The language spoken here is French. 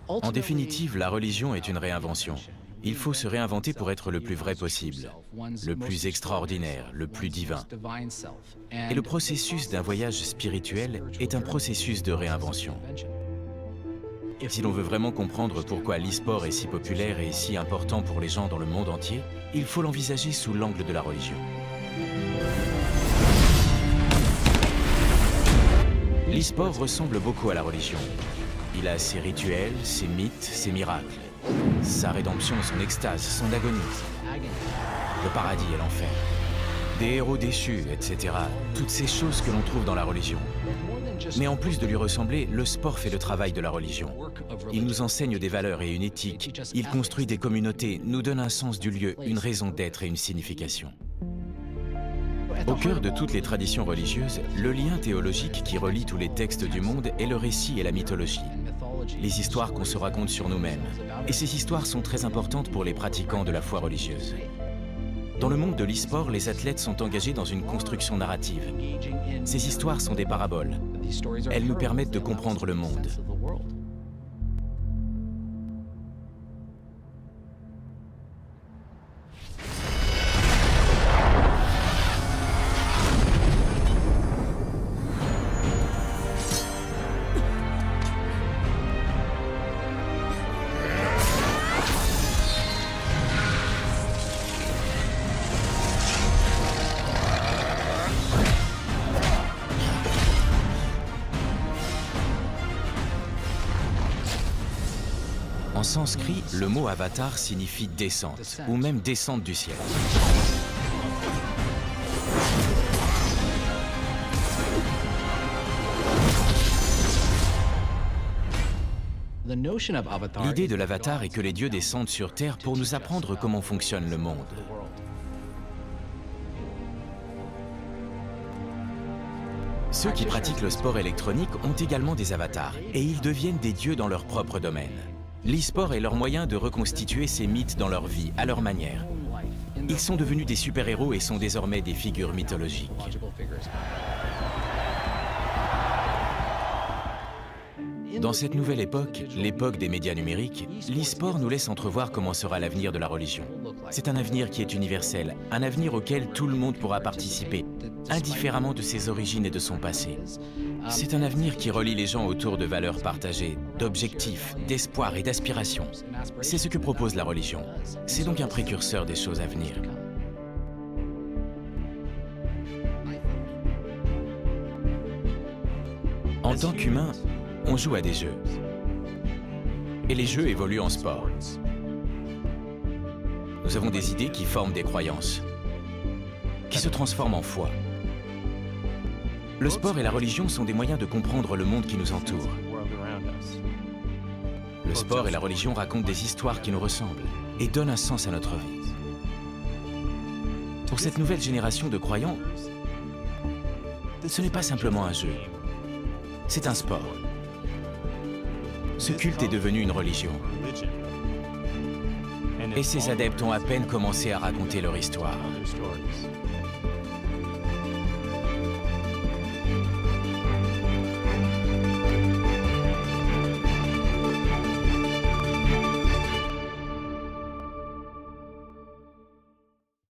En définitive, la religion est une réinvention. Il faut se réinventer pour être le plus vrai possible, le plus extraordinaire, le plus divin. Et le processus d'un voyage spirituel est un processus de réinvention. Si l'on veut vraiment comprendre pourquoi l'e-sport est si populaire et si important pour les gens dans le monde entier, il faut l'envisager sous l'angle de la religion. L'e-sport ressemble beaucoup à la religion. Il a ses rituels, ses mythes, ses miracles. Sa rédemption, son extase, son agonie. Le paradis et l'enfer. Des héros déchus, etc. Toutes ces choses que l'on trouve dans la religion. Mais en plus de lui ressembler, le sport fait le travail de la religion. Il nous enseigne des valeurs et une éthique. Il construit des communautés, nous donne un sens du lieu, une raison d'être et une signification. Au cœur de toutes les traditions religieuses, le lien théologique qui relie tous les textes du monde est le récit et la mythologie. Les histoires qu'on se raconte sur nous-mêmes. Et ces histoires sont très importantes pour les pratiquants de la foi religieuse. Dans le monde de l'e-sport, les athlètes sont engagés dans une construction narrative. Ces histoires sont des paraboles. Elles nous permettent de comprendre le monde. En sanskrit, le mot avatar signifie descente, ou même descente du ciel. L'idée de l'avatar est que les dieux descendent sur Terre pour nous apprendre comment fonctionne le monde. Ceux qui pratiquent le sport électronique ont également des avatars, et ils deviennent des dieux dans leur propre domaine. L'e-sport est leur moyen de reconstituer ces mythes dans leur vie, à leur manière. Ils sont devenus des super-héros et sont désormais des figures mythologiques. Dans cette nouvelle époque, l'époque des médias numériques, l'e-sport nous laisse entrevoir comment sera l'avenir de la religion. C'est un avenir qui est universel, un avenir auquel tout le monde pourra participer, indifféremment de ses origines et de son passé. C'est un avenir qui relie les gens autour de valeurs partagées, d'objectifs, d'espoir et d'aspiration. C'est ce que propose la religion. C'est donc un précurseur des choses à venir. En tant qu'humain, on joue à des jeux. Et les jeux évoluent en sport. Nous avons des idées qui forment des croyances, qui se transforment en foi. Le sport et la religion sont des moyens de comprendre le monde qui nous entoure. Le sport et la religion racontent des histoires qui nous ressemblent et donnent un sens à notre vie. Pour cette nouvelle génération de croyants, ce n'est pas simplement un jeu, c'est un sport. Ce culte est devenu une religion. Et ses adeptes ont à peine commencé à raconter leur histoire.